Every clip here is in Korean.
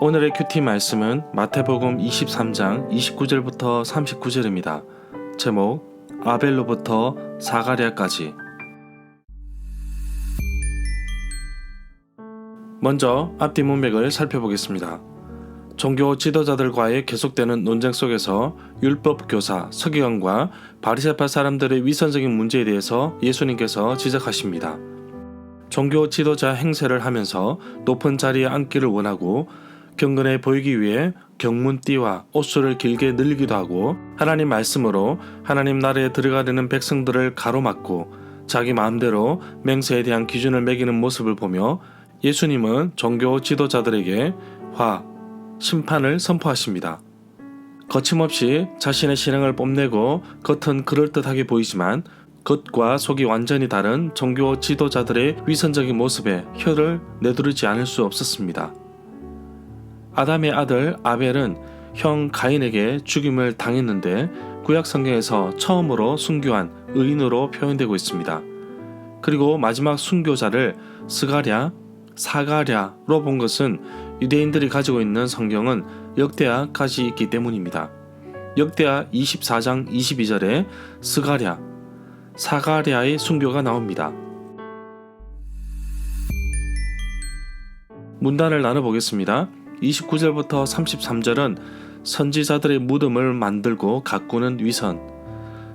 오늘의 큐티 말씀은 마태복음 23장 29절부터 39절입니다. 제목 아벨로부터 사가랴까지. 먼저 앞뒤 문맥을 살펴보겠습니다. 종교 지도자들과의 계속되는 논쟁 속에서 율법 교사 서기관과 바리새파 사람들의 위선적인 문제에 대해서 예수님께서 지적하십니다. 종교 지도자 행세를 하면서 높은 자리에 앉기를 원하고 경건해 보이기 위해 경문띠와 옷수를 길게 늘리기도 하고 하나님 말씀으로 하나님 나라에 들어가려는 백성들을 가로막고 자기 마음대로 맹세에 대한 기준을 매기는 모습을 보며 예수님은 종교 지도자들에게 심판을 선포하십니다. 거침없이 자신의 신앙을 뽐내고 겉은 그럴듯하게 보이지만 겉과 속이 완전히 다른 종교 지도자들의 위선적인 모습에 혀를 내두르지 않을 수 없었습니다. 아담의 아들 아벨은 형 가인에게 죽임을 당했는데 구약 성경에서 처음으로 순교한 의인으로 표현되고 있습니다. 그리고 마지막 순교자를 사가랴로 본 것은 유대인들이 가지고 있는 성경은 역대하까지 있기 때문입니다. 역대하 24장 22절에 사가랴의 순교가 나옵니다. 문단을 나눠보겠습니다. 29절부터 33절은 선지자들의 무덤을 만들고 가꾸는 위선,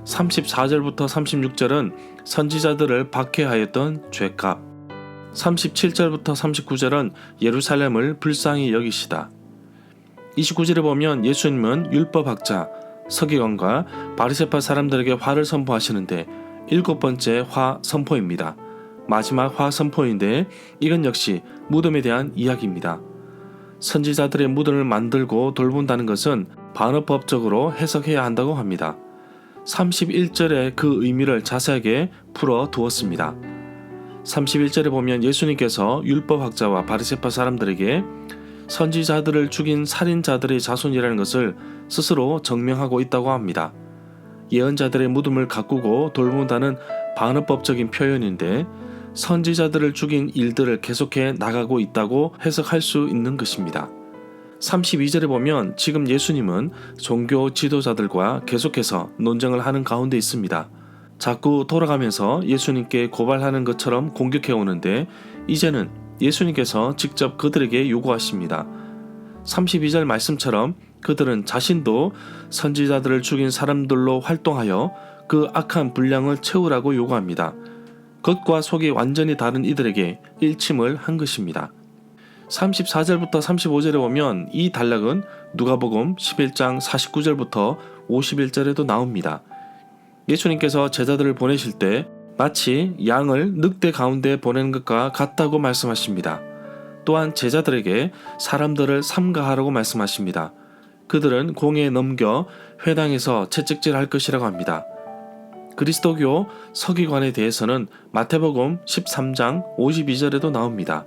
34절부터 36절은 선지자들을 박해하였던 죄값, 37절부터 39절은 예루살렘을 불쌍히 여기시다. 29절에 보면 예수님은 율법학자, 서기관과 바리새파 사람들에게 화를 선포하시는데 7번째 화 선포입니다. 마지막 화 선포인데 이건 역시 무덤에 대한 이야기입니다. 선지자들의 무덤을 만들고 돌본다는 것은 반어법적으로 해석해야 한다고 합니다. 31절에 그 의미를 자세하게 풀어 두었습니다. 31절에 보면 예수님께서 율법학자와 바리새파 사람들에게 선지자들을 죽인 살인자들의 자손이라는 것을 스스로 증명하고 있다고 합니다. 예언자들의 무덤을 가꾸고 돌본다는 반어법적인 표현인데 선지자들을 죽인 일들을 계속해 나가고 있다고 해석할 수 있는 것입니다. 32절에 보면 지금 예수님은 종교 지도자들과 계속해서 논쟁을 하는 가운데 있습니다. 자꾸 돌아가면서 예수님께 고발하는 것처럼 공격해 오는데 이제는 예수님께서 직접 그들에게 요구하십니다. 32절 말씀처럼 그들은 자신도 선지자들을 죽인 사람들로 활동하여 그 악한 분량을 채우라고 요구합니다. 겉과 속이 완전히 다른 이들에게 일침을 한 것입니다. 34절부터 35절에 보면 이 단락은 누가복음 11장 49절부터 51절에도 나옵니다. 예수님께서 제자들을 보내실 때 마치 양을 늑대 가운데 보내는 것과 같다고 말씀하십니다. 또한 제자들에게 사람들을 삼가하라고 말씀하십니다. 그들은 공회에 넘겨 회당에서 채찍질할 것이라고 합니다. 그리스도교 서기관에 대해서는 마태복음 13장 52절에도 나옵니다.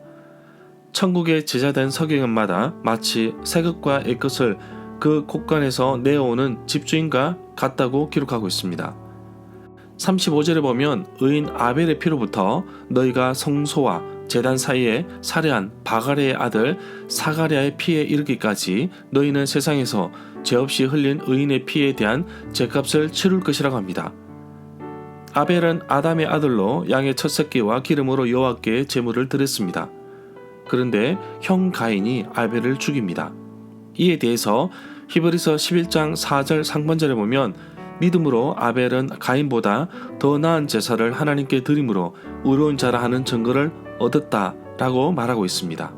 천국의 제자된 서기관마다 마치 새것과 애것을 그 곳간에서 내어오는 집주인과 같다고 기록하고 있습니다. 35절에 보면 의인 아벨의 피로부터 너희가 성소와 제단 사이에 살해한 바가랴의 아들 사가랴의 피에 이르기까지 너희는 세상에서 죄 없이 흘린 의인의 피에 대한 죄값을 치룰 것이라고 합니다. 아벨은 아담의 아들로 양의 첫 새끼와 기름으로 여호와께 제물을 드렸습니다. 그런데 형 가인이 아벨을 죽입니다. 이에 대해서 히브리서 11장 4절 상반절에 보면 믿음으로 아벨은 가인보다 더 나은 제사를 하나님께 드림으로 의로운 자라 하는 증거를 얻었다라고 말하고 있습니다.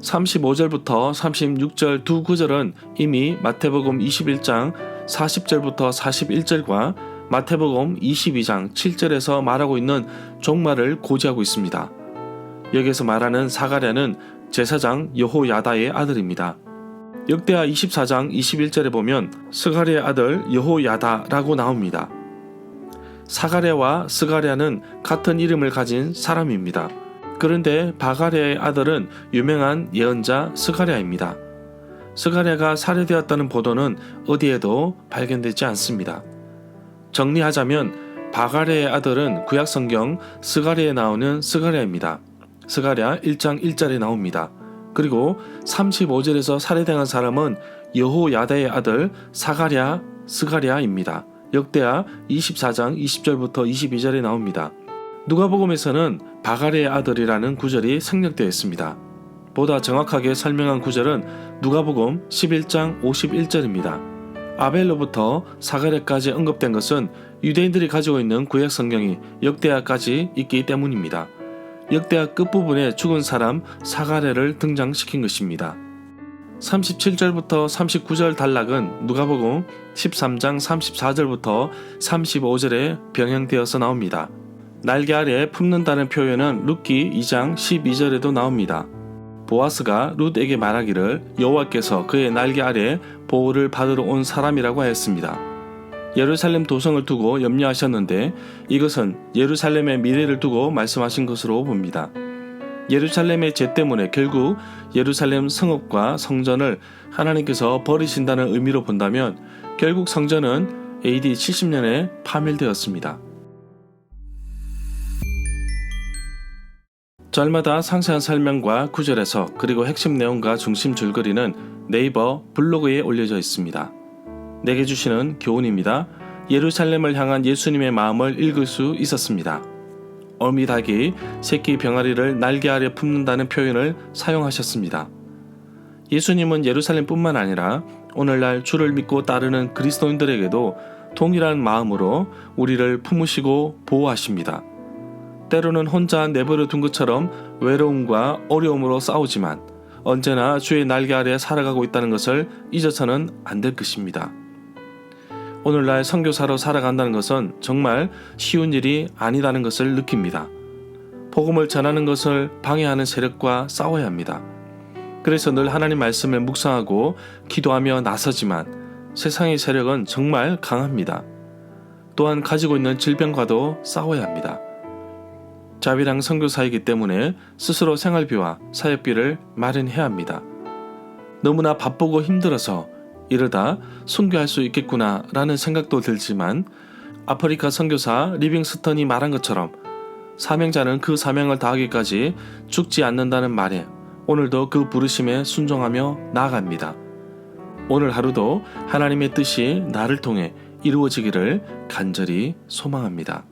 35절부터 36절 두 구절은 이미 마태복음 21장 40절부터 41절과 마태복음 22장 7절에서 말하고 있는 종말을 고지하고 있습니다. 여기서 말하는 사가랴는 제사장 여호야다의 아들입니다. 역대하 24장 21절에 보면 스가랴의 아들 여호야다라고 나옵니다. 사가랴와 스가랴는 같은 이름을 가진 사람입니다. 그런데 바가랴의 아들은 유명한 예언자 스가랴입니다. 스가랴가 살해되었다는 보도는 어디에도 발견되지 않습니다. 정리하자면 바가랴의 아들은 구약성경 스가랴에 나오는 스가랴입니다. 스가랴 1장 1절에 나옵니다. 그리고 35절에서 살해당한 사람은 여호야다의 아들 스가랴입니다. 역대하 24장 20절부터 22절에 나옵니다. 누가복음에서는 바가레의 아들이라는 구절이 생략되어 있습니다. 보다 정확하게 설명한 구절은 누가복음 11장 51절입니다. 아벨로부터 사가랴까지 언급된 것은 유대인들이 가지고 있는 구약 성경이 역대하까지 있기 때문입니다. 역대하 끝부분에 죽은 사람 사가랴를 등장시킨 것입니다. 37절부터 39절 단락은 누가복음 13장 34절부터 35절에 병행되어서 나옵니다. 날개 아래 품는다는 표현은 룻기 2장 12절에도 나옵니다. 보아스가 룻에게 말하기를 여호와께서 그의 날개 아래 보호를 받으러 온 사람이라고 하였습니다. 예루살렘 도성을 두고 염려하셨는데 이것은 예루살렘의 미래를 두고 말씀하신 것으로 봅니다. 예루살렘의 죄 때문에 결국 예루살렘 성읍과 성전을 하나님께서 버리신다는 의미로 본다면 결국 성전은 AD 70년에 파멸되었습니다. 절마다 상세한 설명과 구절에서 그리고 핵심 내용과 중심 줄거리는 네이버 블로그에 올려져 있습니다. 내게 주시는 교훈입니다. 예루살렘을 향한 예수님의 마음을 읽을 수 있었습니다. 어미닭이 새끼 병아리를 날개 아래 품는다는 표현을 사용하셨습니다. 예수님은 예루살렘뿐만 아니라 오늘날 주를 믿고 따르는 그리스도인들에게도 동일한 마음으로 우리를 품으시고 보호하십니다. 때로는 혼자 내버려 둔 것처럼 외로움과 어려움으로 싸우지만 언제나 주의 날개 아래 살아가고 있다는 것을 잊어서는 안 될 것입니다. 오늘날 선교사로 살아간다는 것은 정말 쉬운 일이 아니다는 것을 느낍니다. 복음을 전하는 것을 방해하는 세력과 싸워야 합니다. 그래서 늘 하나님 말씀을 묵상하고 기도하며 나서지만 세상의 세력은 정말 강합니다. 또한 가지고 있는 질병과도 싸워야 합니다. 자비랑 선교사이기 때문에 스스로 생활비와 사역비를 마련해야 합니다. 너무나 바쁘고 힘들어서 이러다 선교할 수 있겠구나 라는 생각도 들지만 아프리카 선교사 리빙스턴이 말한 것처럼 사명자는 그 사명을 다하기까지 죽지 않는다는 말에 오늘도 그 부르심에 순종하며 나아갑니다. 오늘 하루도 하나님의 뜻이 나를 통해 이루어지기를 간절히 소망합니다.